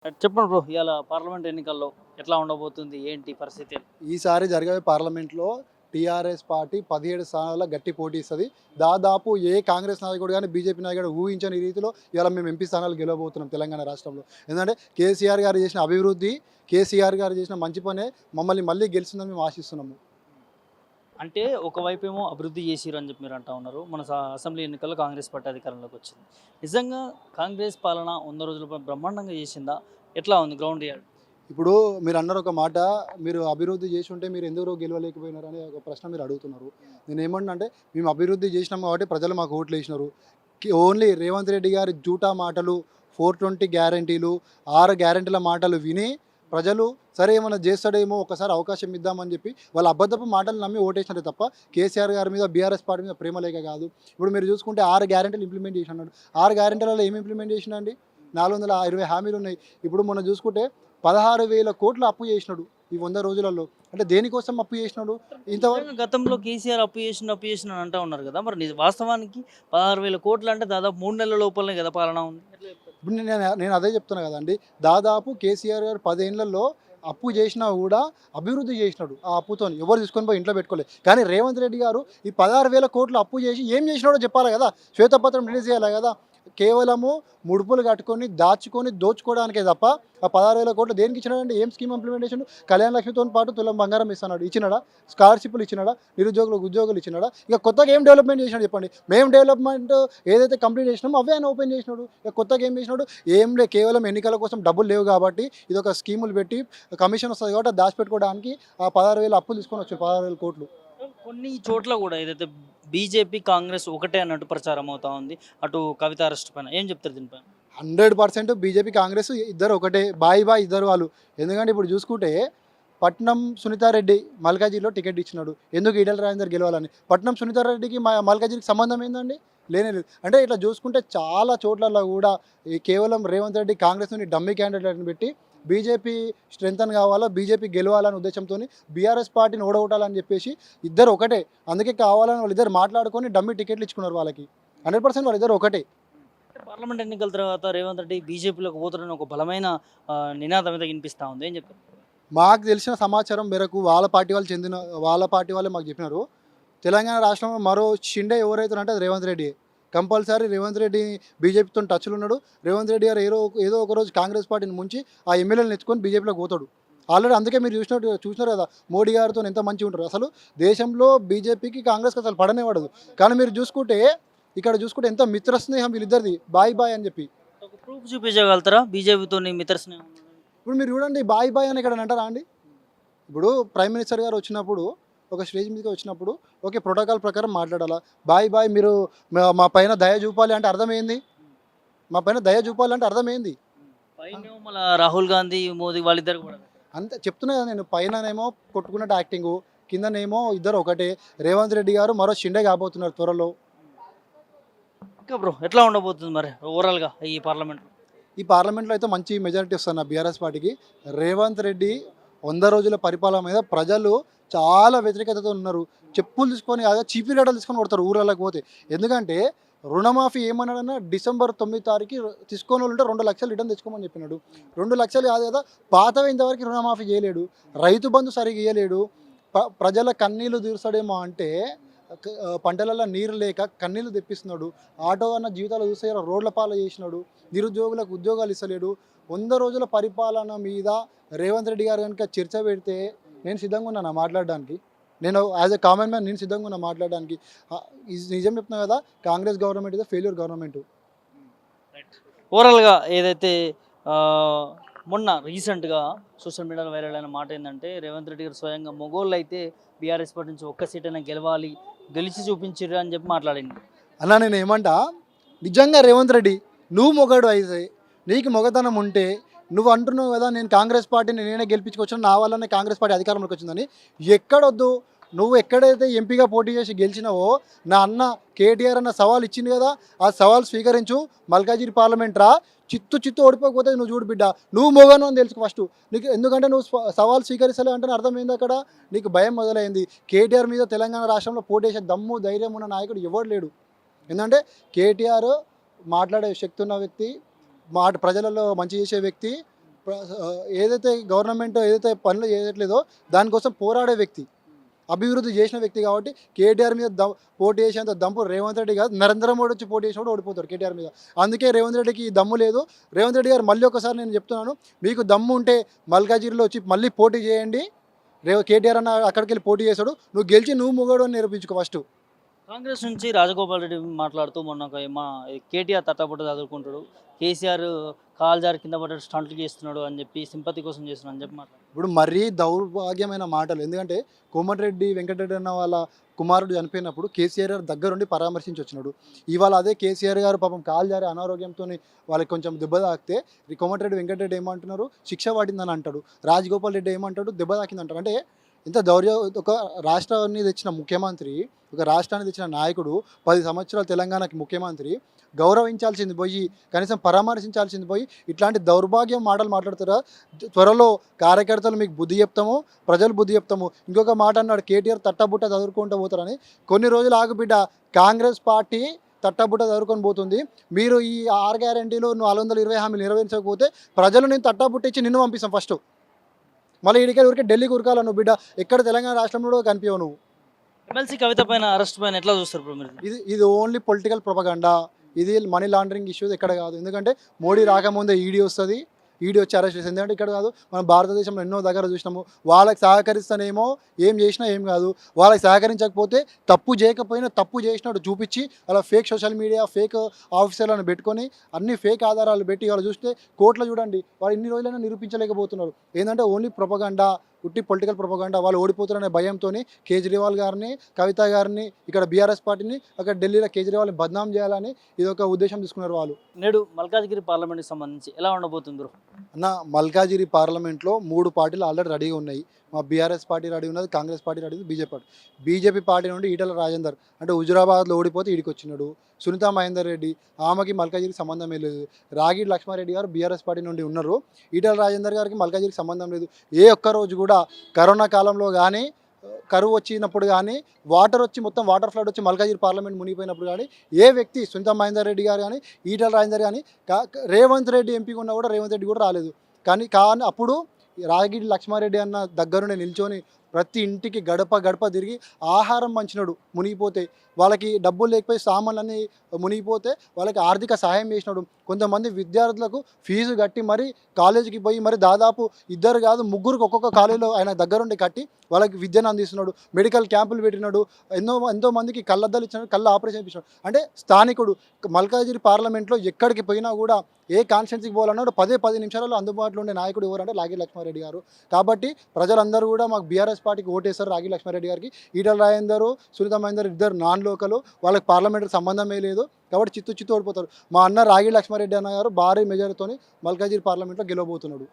చెప్పండి బ్రో. ఇవాళ పార్లమెంట్ ఎన్నికల్లో ఎట్లా ఉండబోతుంది? ఏంటి పరిస్థితి? ఈసారి జరిగే పార్లమెంట్లో టీఆర్ఎస్ పార్టీ 17 స్థానాల గట్టి పోటీ ఇస్తుంది. దాదాపు ఏ కాంగ్రెస్ నాయకుడు కానీ బీజేపీ నాయకుడు ఊహించని రీతిలో ఇవాళ మేము ఎంపీ స్థానాలు గెలవబోతున్నాం తెలంగాణ రాష్ట్రంలో. ఎందుకంటే కేసీఆర్ గారు చేసిన అభివృద్ధి, కేసీఆర్ గారు చేసిన మంచి పనే మమ్మల్ని మళ్ళీ గెలుస్తుందని మేము ఆశిస్తున్నాము. అంటే ఒకవైపేమో అభివృద్ధి చేసిరు అని చెప్పి మీరు అంటా ఉన్నారు. మన అసెంబ్లీ ఎన్నికల్లో కాంగ్రెస్ పార్టీ అధికారంలోకి వచ్చింది. నిజంగా కాంగ్రెస్ పాలన 100 రోజుల బ్రహ్మాండంగా చేసిందా? ఎట్లా ఉంది గ్రౌండ్ రియాలిటీ? ఇప్పుడు మీరు అన్నారు ఒక మాట, మీరు అభివృద్ధి చేసి ఉంటే మీరు ఎందుకు గెలవలేకపోయినారు అనే ఒక ప్రశ్న మీరు అడుగుతున్నారు. నేను ఏమన్నా అంటే మేము అభివృద్ధి చేసినాం కాబట్టి ప్రజలు మాకు ఓట్లు వేసినారు. ఓన్లీ రేవంత్ రెడ్డి గారి జూటా మాటలు, 420 గ్యారంటీలు, 6 గ్యారంటీల మాటలు విని ప్రజలు సరే ఏమైనా చేస్తాడేమో ఒకసారి అవకాశం ఇద్దామని చెప్పి వాళ్ళ అబద్ధపు మాటలు నమ్మి ఓటేసినారే తప్ప కేసీఆర్ గారి మీద, బీఆర్ఎస్ పార్టీ మీద ప్రేమ లేక కాదు. ఇప్పుడు మీరు చూసుకుంటే 6 గ్యారంటీలు ఇంప్లిమెంట్ చేసినాడు. 6 గ్యారంటీలలో ఏమి ఇంప్లిమెంట్ చేసినండి? 420 హామీలు ఉన్నాయి. ఇప్పుడు మొన్న చూసుకుంటే 16,000 కోట్లు అప్పు చేసినాడు ఈ 100 రోజులలో. అంటే దేనికోసం అప్పు చేసినాడు? ఇంతవరకు గతంలో కేసీఆర్ అప్పు చేసిన అని అంటా ఉన్నారు కదా. మరి వాస్తవానికి 16,000 కోట్లు అంటే దాదాపు 3 నెలల లోపలనే కదా పాలన ఉంది. ఎట్లా చెప్తారు? ఇప్పుడు నేను అదే చెప్తున్నా కదండి. దాదాపు కేసీఆర్ గారు 10 ఏళ్లలో అప్పు చేసినా కూడా అభివృద్ధి చేసినాడు. ఆ అప్పుతో ఎవరు తీసుకొని పోయి ఇంట్లో పెట్టుకోలేదు. కానీ రేవంత్ రెడ్డి గారు ఈ 16,000 కోట్లు అప్పు చేసి ఏం చేసినాడో చెప్పాలి కదా, శ్వేతపత్రం రిలీజ్ చేయాలి కదా. కేవలము ముడుపులు కట్టుకొని దాచుకొని దోచుకోవడానికే తప్ప ఆ 16,000 కోట్లు దేనికి ఇచ్చినాడంటే ఏం స్కీమ్ ఇంప్లిమెంటేషన్? కళ్యాణ లక్ష్మితో పాటు తులం బంగారం ఇస్తున్నాడు. ఇచ్చినాడా? స్కాలర్షిప్లు ఇచ్చినాడా? నిరుద్యోగులకు ఉద్యోగులు ఇచ్చినాడా? ఇక కొత్తగా ఏం డెవలప్మెంట్ చేసినాడు చెప్పండి. మేము డెవలప్మెంట్ ఏదైతే కంప్లీట్ చేసినామో అవే ఆయన ఓపెన్ చేసినాడు. ఇక కొత్తగా ఏం చేసినాడు? ఏం లే, కేవలం ఎన్నికల కోసం డబ్బులు లేవు కాబట్టి ఇది ఒక స్కీములు పెట్టి కమిషన్ వస్తుంది కాబట్టి అది దాచిపెట్టుకోవడానికి ఆ 16,000 అప్పులు తీసుకొని వచ్చాడు. 16,000 కోట్లు. కొన్ని చోట్ల కూడా ఏదైతే బీజేపీ కాంగ్రెస్ ఒకటే అన్నట్టు ప్రచారం అవుతా ఉంది. అటు కవిత అరెస్ట్ పైన ఏం చెప్తారు దీనిపైన? 100% బీజేపీ కాంగ్రెస్ ఇద్దరు ఒకటే, బాయ్ బాయ్ ఇద్దరు వాళ్ళు. ఎందుకంటే ఇప్పుడు చూసుకుంటే పట్నం సునీతారెడ్డి మల్కాజిలో టికెట్ ఇచ్చినాడు. ఎందుకు ఈటెల రాజేందర్ గెలవాలని? పట్నం సునీతారెడ్డికి మల్కాజికి సంబంధం ఏందండి? లేనే లేదు. అంటే ఇట్లా చూసుకుంటే చాలా చోట్లలో కూడా ఈ కేవలం రేవంత్ రెడ్డి కాంగ్రెస్ నుండి డమ్మీ క్యాండిడేట్ని పెట్టి బీజేపీ స్ట్రెంగ్తన్ కావాలా, బీజేపీ గెలవాలనే ఉద్దేశంతో బీఆర్ఎస్ పార్టీని ఓడగొట్టాలని చెప్పేసి ఇద్దరు ఒకటే. అందుకే కావాలని వాళ్ళిద్దరు మాట్లాడుకొని డమ్మీ టికెట్లు ఇచ్చుకున్నారు వాళ్ళకి. 100% వాళ్ళిద్దరు ఒకటే. పార్లమెంట్ ఎన్నికల తర్వాత రేవంత్ రెడ్డి బీజేపీలోకి పోతారని ఒక బలమైన నినాదం మీద వినిపిస్తూ ఉంది. ఏం చెప్తారు? మాకు తెలిసిన సమాచారం మేరకు వాళ్ళ పార్టీ వాళ్ళే మాకు చెప్పినారు. తెలంగాణ రాష్ట్రంలో మరో షిండే ఎవరైతున్నారంటే అది రేవంత్ రెడ్డి. కంపల్సరీ రేవంత్ రెడ్డి బీజేపీతో టచ్లో ఉన్నాడు. రేవంత్ రెడ్డి గారు ఏదో ఒక రోజు కాంగ్రెస్ పార్టీని ముంచి ఆ ఎమ్మెల్యేలను ఎత్తుకొని బీజేపీలోకి పోతాడు. ఆల్రెడీ అందుకే మీరు చూసినారు కదా మోడీ గారితో ఎంత మంచిగా ఉంటారు. అసలు దేశంలో బీజేపీకి కాంగ్రెస్కి అసలు పడనే పడదు. కానీ మీరు చూసుకుంటే ఇక్కడ చూసుకుంటే ఎంత మిత్ర స్నేహం వీళ్ళిద్దరిది, బాయ్ బాయ్ అని చెప్పి. ఒక ప్రూఫ్ చూపించగలుగుతారా బీజేపీతో మిత్ర స్నేహం ఉన్నదని? ఇప్పుడు మీరు చూడండి, బాయ్ బాయ్ అని ఇక్కడ అంటారా అండి? ఇప్పుడు ప్రైమ్ మినిస్టర్ గారు వచ్చినప్పుడు ఒక స్టేజ్ మీదకి వచ్చినప్పుడు ఓకే ప్రోటోకాల్ ప్రకారం మాట్లాడాలా. బాయ్ బాయ్ మీరు మా పైన దయ చూపాలి అంటే అర్థమైంది. మా పైన దయ చూపాలి అంటే అర్థమైంది. పైన మళ్ళీ రాహుల్ గాంధీ, మోదీ వాళ్ళిద్దరు కూడా అంతే చెప్తున్నా కదా నేను. పైననేమో కొట్టుకున్నట్టు యాక్టింగు, కిందనేమో ఇద్దరు ఒకటే. రేవంత్ రెడ్డి గారు మరో షిండే కాబోతున్నారు త్వరలో. ఇంకా బ్రో ఎట్లా ఉండబోతుంది మరి ఓవరాల్గా ఈ పార్లమెంట్? ఈ పార్లమెంట్లో అయితే మంచి మెజారిటీ వస్తుంది బీఆర్ఎస్ పార్టీకి. రేవంత్ రెడ్డి 100 రోజుల పరిపాలన మీద ప్రజలు చాలా వ్యతిరేకతతో ఉన్నారు. చెప్పులు తీసుకొని కాదు, చీపీ రేటలు తీసుకొని కొడతారు ఊళ్ళకి పోతే. ఎందుకంటే రుణమాఫీ ఏమన్నాడన్నా డిసెంబర్ 9 తారీఖు తీసుకొని వాళ్ళు ఉంటే 2 లక్షలు రిటర్న్ తెచ్చుకోమని చెప్పినాడు. 2 లక్షలు కాదు కదా, పాతవి ఇంతవరకు రుణమాఫీ చేయలేడు. రైతు బంధు సరిగ్గా ఇయ్యలేడు. ప్రజల కన్నీళ్లు తీరుస్తాడేమో అంటే పంటలలో నీరు లేక కన్నీళ్లు తెప్పిస్తున్నాడు. ఆటో అన్న జీవితాలు చూస్తే రోడ్ల పాలు చేసినాడు. నిరుద్యోగులకు ఉద్యోగాలు ఇస్తలేడు. 100 రోజుల పరిపాలన మీద రేవంత్ రెడ్డి గారు కనుక చర్చ పెడితే నేను సిద్ధంగా ఉన్నాను మాట్లాడడానికి. నేను యాజ్ ఎ కామన్ మ్యాన్ నేను సిద్ధంగా ఉన్నా మాట్లాడడానికి. నిజం చెప్తున్నా కదా, కాంగ్రెస్ గవర్నమెంట్ ఇదే ఫెయిల్యూర్ గవర్నమెంట్. ఓవరాల్గా ఏదైతే మొన్న రీసెంట్గా సోషల్ మీడియాలో వైరల్ అయిన మాట ఏంటంటే రేవంత్ రెడ్డి గారు స్వయంగా మొగోళ్ళు అయితే బీఆర్ఎస్ పార్టీ నుంచి ఒక్క సీట్ అయినా గెలవాలి, గెలిచి చూపించారు అని చెప్పి మాట్లాడింది. అన్నా నేను ఏమంటా, నిజంగా రేవంత్ రెడ్డి నువ్వు మొగడు అయితే, నీకు మొగతనం ఉంటే నువ్వు అంటున్నావు కదా నేను కాంగ్రెస్ పార్టీని నేనే గెలిపించుకొచ్చాను, నా వల్లనే కాంగ్రెస్ పార్టీ అధికారంలోకి వచ్చిందని. ఎక్కడొద్దు, నువ్వు ఎక్కడైతే ఎంపీగా పోటీ చేసి గెలిచినావో నా అన్న కేటీఆర్ అన్న సవాల్ ఇచ్చింది కదా, ఆ సవాల్ స్వీకరించు. మల్కాజిరి పార్లమెంట్ రా, చిత్తు ఓడిపోకపోతే నువ్వు చూడు బిడ్డ, నువ్వు మోగాను అని తెలుసు ఫస్ట్ నీకు. ఎందుకంటే నువ్వు సవాల్ స్వీకరిస్తలే అంటే అర్థమైంది అక్కడ నీకు భయం మొదలైంది. కేటీఆర్ మీద తెలంగాణ రాష్ట్రంలో పోటీ చేసే దమ్ము ధైర్యం ఉన్న నాయకుడు ఎవరు లేడు. ఎందుకంటే కేటీఆర్ మాట్లాడే శక్తి ఉన్న వ్యక్తి, ప్రజలలో మంచి చేసే వ్యక్తి, ఏదైతే గవర్నమెంట్ ఏదైతే పనులు చేయట్లేదో దానికోసం పోరాడే వ్యక్తి, అభివృద్ధి చేసిన వ్యక్తి కాబట్టి కేటీఆర్ మీద పోటీ చేసేంత దమ్ము రేవంత్ రెడ్డి కాదు, నరేంద్ర మోడీ వచ్చి పోటీ చేసినప్పుడు ఓడిపోతాడు కేటీఆర్ మీద. అందుకే రేవంత్ రెడ్డికి ఈ దమ్ము లేదు. రేవంత్ రెడ్డి గారు మళ్ళీ ఒకసారి నేను చెప్తున్నాను, మీకు దమ్ము ఉంటే మల్కాజిగిరిలో వచ్చి మళ్ళీ పోటీ చేయండి. కేటీఆర్ అన్న అక్కడికి వెళ్ళి పోటీ చేశాడు, నువ్వు గెలిచి నువ్వు మొగడు అని నిరూపించుకో ఫస్ట్. కాంగ్రెస్ నుంచి రాజగోపాల్ రెడ్డి మాట్లాడుతూ మొన్న మా కేటీఆర్ తట్టబుట్ట చదువుకుంటాడు, కేసీఆర్ కాలు జారి కింద పడ్డాడు స్టంట్లు చేస్తున్నాడు అని చెప్పి సింపతి కోసం చేస్తున్నాడు అని చెప్పి మాట్లాడు. ఇప్పుడు మరీ దౌర్భాగ్యమైన మాటలు. ఎందుకంటే కోమటిరెడ్డి వెంకటరెడ్డి అన్న వాళ్ళ కుమారుడు చనిపోయినప్పుడు కేసీఆర్ గారు దగ్గరుండి పరామర్శించి వచ్చినాడు. ఇవాళ అదే కేసీఆర్ గారు పాపం కాలు జారి అనారోగ్యంతో వాళ్ళకి కొంచెం దెబ్బ తాకితే కోమటిరెడ్డి వెంకటరెడ్డి ఏమంటున్నారు, శిక్ష పడిందని అంటాడు. రాజగోపాల్ రెడ్డి ఏమంటాడు, దెబ్బ తాకింది అంటాడు. అంటే ఇంత ఒక రాష్ట్రాన్ని తెచ్చిన ముఖ్యమంత్రి, ఒక రాష్ట్రాన్ని తెచ్చిన నాయకుడు, 10 సంవత్సరాలు తెలంగాణకి ముఖ్యమంత్రి, గౌరవించాల్సింది పోయి కనీసం పరామర్శించాల్సింది పోయి ఇట్లాంటి దౌర్భాగ్యం మాటలు మాట్లాడుతారా? త్వరలో కార్యకర్తలు మీకు బుద్ధి చెప్తాము, ప్రజలు బుద్ధి చెప్తాము. ఇంకొక మాట అన్నాడు, కేటీఆర్ తట్టబుట్ట చదువుకుంటూ పోతారని. కొన్ని రోజులు ఆగుబిడ్డ, కాంగ్రెస్ పార్టీ తట్టబుట్ట చదువుకొని పోతుంది. మీరు ఈ 6 గ్యారెంటీలు 420 హామీలు నెరవేర్చకపోతే ప్రజలు నేను తట్టబుట్టించి నిన్ను పంపిస్తాం ఫస్ట్. మళ్ళీ ఇడికే ఊరికే ఢిల్లీకి ఉరకాల నువ్వు బిడ్డ, ఎక్కడ తెలంగాణ రాష్ట్రంలో కనిపించవు నువ్వు. ఎమ్మెల్సీ కవిత పైన అరెస్ట్ పైన ఎట్లా చూస్తారు ఇప్పుడు మీరు? ఇది ఓన్లీ పొలిటికల్ ప్రొపగండా. ఇది మనీ లాండరింగ్ ఇష్యూస్ ఎక్కడ కాదు. ఎందుకంటే మోడీ రాకముందే ఈడీ వస్తుంది, ఈడీ వచ్చి అరెస్ట్ చేస్తుంది. ఎందుకంటే ఇక్కడ కాదు, మనం భారతదేశంలో ఎన్నో దగ్గర చూసినాము. వాళ్ళకి సహకరిస్తానేమో ఏం చేసినా ఏం కాదు, వాళ్ళకి సహకరించకపోతే తప్పు చేయకపోయినా తప్పు చేసినట్టు చూపించి అలా ఫేక్ సోషల్ మీడియా, ఫేక్ ఆఫీసర్లను పెట్టుకొని అన్ని ఫేక్ ఆధారాలు పెట్టి వాళ్ళు చూస్తే కోర్టులో చూడండి, వాళ్ళు ఇన్ని రోజులైనా నిరూపించలేకపోతున్నారు. ఏంటంటే ఓన్లీ ప్రొపగండా, ఉట్టి పొలిటికల్ ప్రొపగండా. వాళ్ళు ఓడిపోతారనే భయంతో కేజ్రీవాల్ గారిని, కవిత గారిని, ఇక్కడ బీఆర్ఎస్ పార్టీని, అక్కడ ఢిల్లీలో కేజ్రీవాల్ని బద్నాం చేయాలని ఇది ఒక ఉద్దేశం తీసుకున్నారు వాళ్ళు. నేడు మల్కాజ్గిరి పార్లమెంట్కి సంబంధించి ఎలా ఉండబోతుంది బ్రో? అన్న, మల్కాజిగిరి పార్లమెంట్లో 3 పార్టీలు ఆల్రెడీ రెడీగా ఉన్నాయి. మా బీఆర్ఎస్ పార్టీ రెడీ ఉన్నది, కాంగ్రెస్ పార్టీ రెడీ ఉంది, బీజేపీ పార్టీ నుండి ఈటల రాజేందర్ అంటే హుజురాబాద్లో ఓడిపోతే ఈడికి వచ్చినాడు. సునీతా మహేందర్ రెడ్డి, ఆమెకి మల్కాజిగిరికి సంబంధం లేదు. రాగిడి లక్ష్మారెడ్డి గారు బీఆర్ఎస్ పార్టీ నుండి ఉన్నారు. ఈటల రాజేందర్ గారికి మల్కాజిగిరికి సంబంధం లేదు. ఏ ఒక్క రోజు కూడా కరోనా కాలంలో కానీ, కరువు వచ్చినప్పుడు కానీ, వాటర్ వచ్చి మొత్తం వాటర్ ఫ్లడ్ వచ్చి మల్కాజిగిరి పార్లమెంట్ మునిగిపోయినప్పుడు కానీ ఏ వ్యక్తి, సునీతా మహేందర్ రెడ్డి గారు కానీ, ఈటల రాజేందర్ కానీ, రేవంత్ రెడ్డి ఎంపీగా ఉన్నా కూడా రేవంత్ రెడ్డి కూడా రాలేదు. కానీ అప్పుడు రాగిడి లక్ష్మారెడ్డి అన్న దగ్గరుండి నిల్చొని ప్రతి ఇంటికి గడప గడప తిరిగి ఆహారం పంచినాడు. మునిగిపోతే వాళ్ళకి డబ్బులు లేకపోయి సామాన్లన్నీ మునిగిపోతే వాళ్ళకి ఆర్థిక సహాయం చేసినాడు. కొంతమంది విద్యార్థులకు ఫీజు కట్టి మరి కాలేజీకి పోయి మరి దాదాపు 2 కాదు 3 ఒక్కొక్క కాలేజీలో ఆయన దగ్గరుండి కట్టి వాళ్ళకి విద్యను అందిస్తున్నాడు. మెడికల్ క్యాంపులు పెట్టినాడు. ఎంతో మందికి కళ్ళద్దాలు ఇచ్చినాడు, కళ్ళ ఆపరేషన్ ఇచ్చినాడు. అంటే స్థానికుడు. మల్కాజిగిరి పార్లమెంట్లో ఎక్కడికి పోయినా కూడా ఏ కాన్స్టిట్యున్సీకి పోవాలన్నాడు 10 నిమిషాలలో అందుబాటులో ఉండే నాయకుడు ఎవరంటే రాగిడి లక్ష్మారెడ్డి గారు. కాబట్టి ప్రజలందరూ కూడా మాకు బీఆర్ఎస్ పార్టీకి ఓటేస్తారు రాగిడి లక్ష్మారెడ్డి గారికి. ఈటల రాజేందర్, సునీతా మహేందర్ ఇద్దరు నాన్ లోకలు, వాళ్ళకి పార్లమెంట్కి సంబంధమే లేదు. కాబట్టి చిత్తు ఓడిపోతారు. మా అన్న రాగిడి లక్ష్మారెడ్డి అన్న గారు భారీ మెజారిటీతో మల్కాజిగిరి పార్లమెంట్లో గెలవబోతున్నాడు.